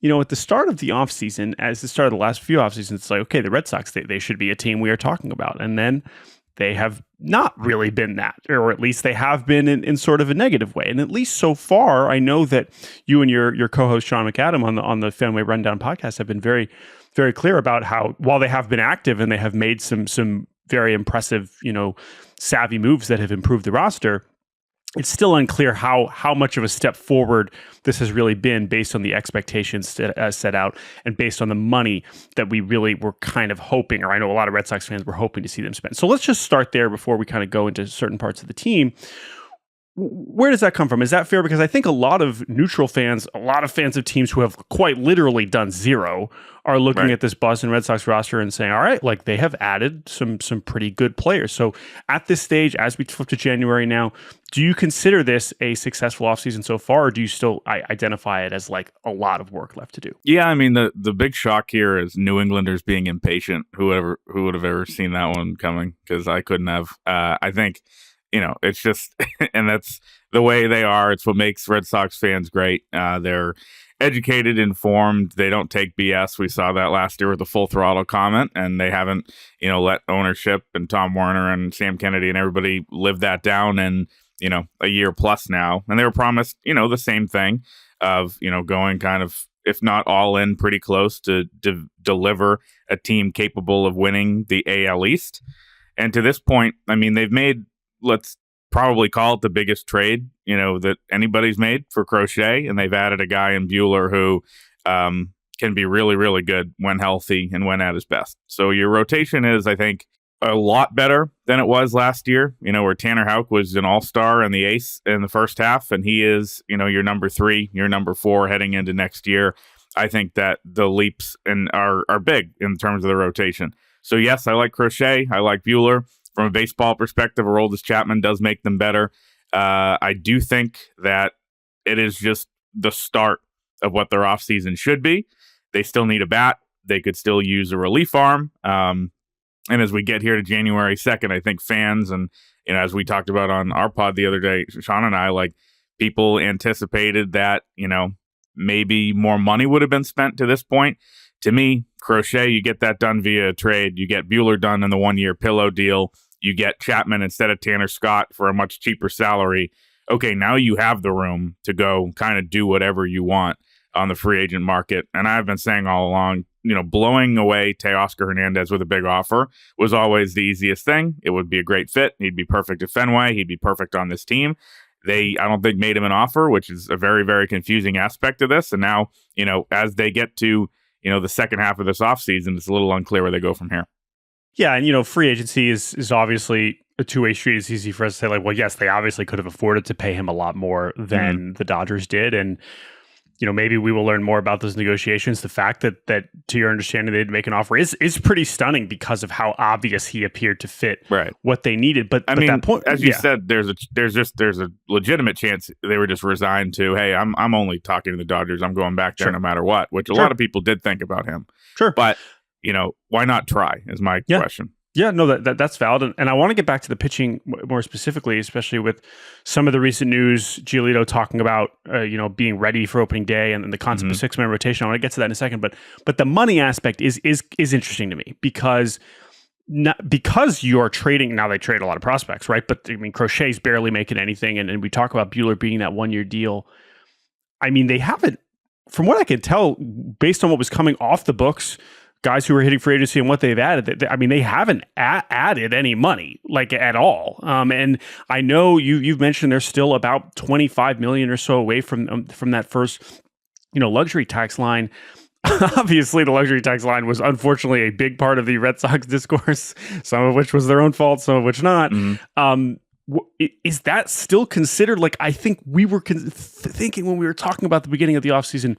at the start of the offseason, as the start of the last few offseasons, it's like, okay, the Red Sox, they should be a team we are talking about. And then they have not really been that, or at least they have been in sort of a negative way. And at least so far, I know that you and your co-host Sean McAdam on the Fenway Rundown podcast have been very, very clear about how, while they have been active and they have made some very impressive, savvy moves that have improved the roster, it's still unclear how much of a step forward this has really been based on the expectations set out and based on the money that we really were kind of hoping, or I know a lot of Red Sox fans were hoping to see them spend. So let's just start there before we kind of go into certain parts of the team. Where does that come from? Is that fair? Because I think a lot of neutral fans, a lot of fans of teams who have quite literally done zero are looking at this Boston Red Sox roster and saying, all right, like they have added some pretty good players. So at this stage, as we flip to January now, do you consider this a successful offseason so far, or do you still identify it as like a lot of work left to do? Yeah, I mean, the big shock here is New Englanders being impatient. Who would have ever seen that one coming? Because I couldn't have. I think, it's just, and that's the way they are. It's what makes Red Sox fans great. They're educated, informed. They don't take BS. We saw that last year with the full throttle comment, and they haven't, let ownership and Tom Werner and Sam Kennedy and everybody live that down in, a year plus now. And they were promised, the same thing of, going kind of, if not all in, pretty close to deliver a team capable of winning the AL East. And to this point, I mean, they've made, let's probably call it the biggest trade, that anybody's made for Crochet. And they've added a guy in Buehler who can be really, really good when healthy and when at his best. So your rotation is, I think, a lot better than it was last year, where Tanner Houck was an all-star and the ace in the first half. And he is, your number 3, your number 4 heading into next year. I think that the leaps are big in terms of the rotation. So yes, I like Crochet. I like Buehler. From a baseball perspective, Aroldis Chapman does make them better. I do think that it is just the start of what their offseason should be. They still need a bat. They could still use a relief arm. And as we get here to January 2nd, I think fans and, as we talked about on our pod the other day, Sean and I, like, people anticipated that, maybe more money would have been spent to this point. To me, Crochet, you get that done via a trade. You get Buehler done in the 1-year pillow deal. You get Chapman instead of Tanner Scott for a much cheaper salary. Okay, now you have the room to go kind of do whatever you want on the free agent market. And I've been saying all along, blowing away Teoscar Hernandez with a big offer was always the easiest thing. It would be a great fit. He'd be perfect at Fenway. He'd be perfect on this team. I don't think, made him an offer, which is a very, very confusing aspect of this. And now, as they get to, the second half of this offseason, it's a little unclear where they go from here. Yeah, and free agency is obviously a two-way street. It's easy for us to say, like, well, yes, they obviously could have afforded to pay him a lot more than the Dodgers did. And, maybe we will learn more about those negotiations. The fact that to your understanding, they'd make an offer is pretty stunning because of how obvious he appeared to fit what they needed. But I mean, that point, as you said, there's a legitimate chance they were just resigned to, hey, I'm only talking to the Dodgers. I'm going back there no matter what, which a lot of people did think about him. Sure. But, why not try is my question. Yeah, no, that's valid. And I want to get back to the pitching more specifically, especially with some of the recent news, Giolito talking about, being ready for opening day and the concept of 6-man rotation. I want to get to that in a second. But the money aspect is interesting to me because you're trading, now they trade a lot of prospects, right? But I mean, Crochet's barely making anything. And we talk about Buehler being that 1-year deal. I mean, they haven't, from what I can tell, based on what was coming off the books, guys who are hitting free agency and what they've added, they haven't added any money, like, at all. And I know you've mentioned they're still about $25 million or so away from that first, luxury tax line. Obviously, the luxury tax line was unfortunately a big part of the Red Sox discourse, some of which was their own fault, some of which not. Is that still considered, like, I think we were thinking when we were talking about the beginning of the offseason,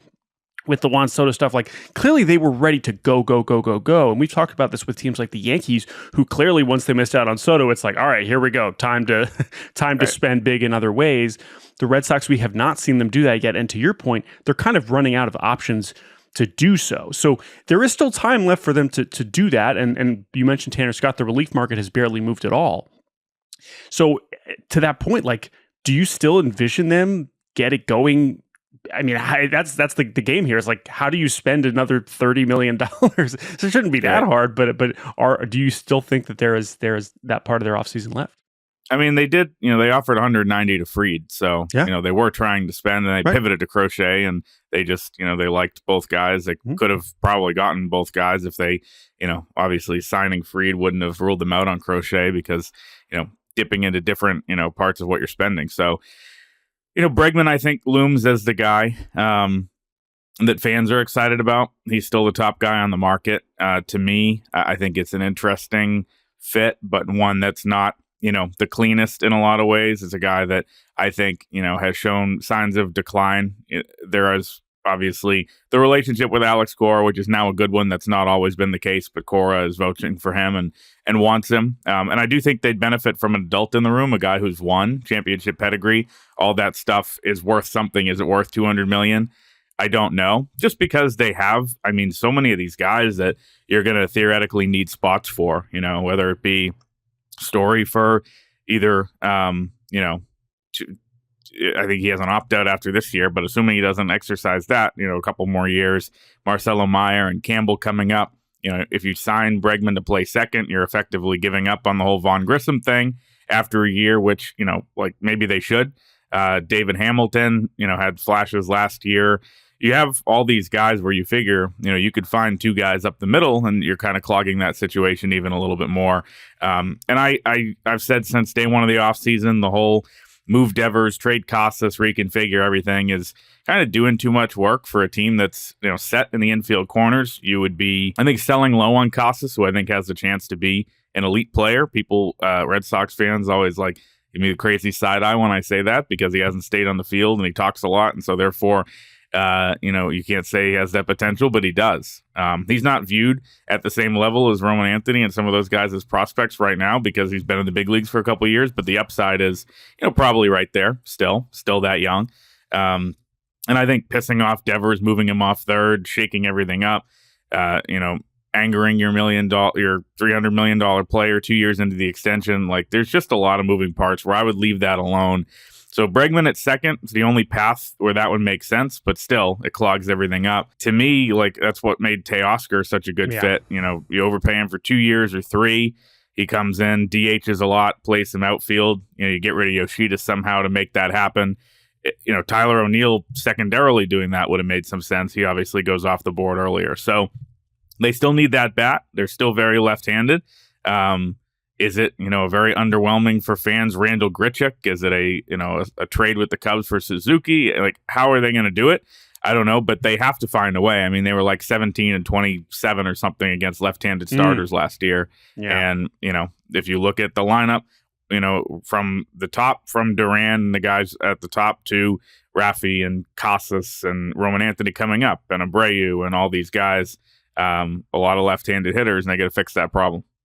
with the Juan Soto stuff, like, clearly they were ready to go. And we've talked about this with teams like the Yankees, who clearly, once they missed out on Soto, it's like, all right, here we go. Time to spend big in other ways. The Red Sox, we have not seen them do that yet. And to your point, they're kind of running out of options to do so. So there is still time left for them to do that. And you mentioned Tanner Scott, the relief market has barely moved at all. So to that point, like, do you still envision them get it going I mean, that's the game here. Is like, how do you spend another $30 million? So it shouldn't be that hard. But do you still think that there is that part of their offseason left? I mean, they did, they offered 190 to Fried. So, Yeah. they were trying to spend, and they pivoted to Crochet, and they just, they liked both guys. They could have probably gotten both guys if they, obviously signing Fried wouldn't have ruled them out on Crochet because, dipping into different, parts of what you're spending. So, Bregman, I think, looms as the guy that fans are excited about. He's still the top guy on the market. To me, I think it's an interesting fit, but one that's not, the cleanest in a lot of ways. It's a guy that I think, has shown signs of decline. There is obviously the relationship with Alex Cora, which is now a good one. That's not always been the case, but Cora is voting for him and wants him. And I do think they'd benefit from an adult in the room, a guy who's won championship pedigree. All that stuff is worth something. Is it worth $200 million? I don't know. Just because they have, so many of these guys that you're going to theoretically need spots for, whether it be Story for either, I think he has an opt-out after this year, but assuming he doesn't exercise that, a couple more years, Marcelo Meyer and Campbell coming up, if you sign Bregman to play second, you're effectively giving up on the whole Vaughn Grissom thing after a year, which, like maybe they should. David Hamilton, had flashes last year. You have all these guys where you figure, you could find two guys up the middle, and you're kind of clogging that situation even a little bit more. And I've said since day one of the offseason, the whole move Devers, trade Casas, reconfigure everything is kind of doing too much work for a team that's set in the infield corners. You would be, I think, selling low on Casas, who I think has a chance to be an elite player. People, Red Sox fans, always like give me the crazy side eye when I say that because he hasn't stayed on the field and he talks a lot, and so therefore. You can't say he has that potential, but he does. He's not viewed at the same level as Roman Anthony and some of those guys as prospects right now because he's been in the big leagues for a couple of years, but the upside is, probably right there still that young. And I think pissing off Devers, moving him off third, shaking everything up, angering your $300 million player 2 years into the extension. Like there's just a lot of moving parts where I would leave that alone. So Bregman at second is the only path where that would make sense, but still, it clogs everything up. To me, like that's what made Teoscar such a good fit. You overpay him for 2 years or 3. He comes in, DHs a lot, plays some outfield. You get rid of Yoshida somehow to make that happen. Tyler O'Neill secondarily doing that would have made some sense. He obviously goes off the board earlier. So they still need that bat. They're still very left-handed. Is it, a very underwhelming for fans? Randall Grichuk? Is it a trade with the Cubs for Suzuki? Like, how are they going to do it? I don't know, but they have to find a way. I mean, they were like 17 and 27 or something against left-handed starters last year. Yeah. And, if you look at the lineup, from the top, from Duran and the guys at the top to Rafi and Casas and Roman Anthony coming up and Abreu and all these guys, a lot of left-handed hitters, and they got to fix that problem.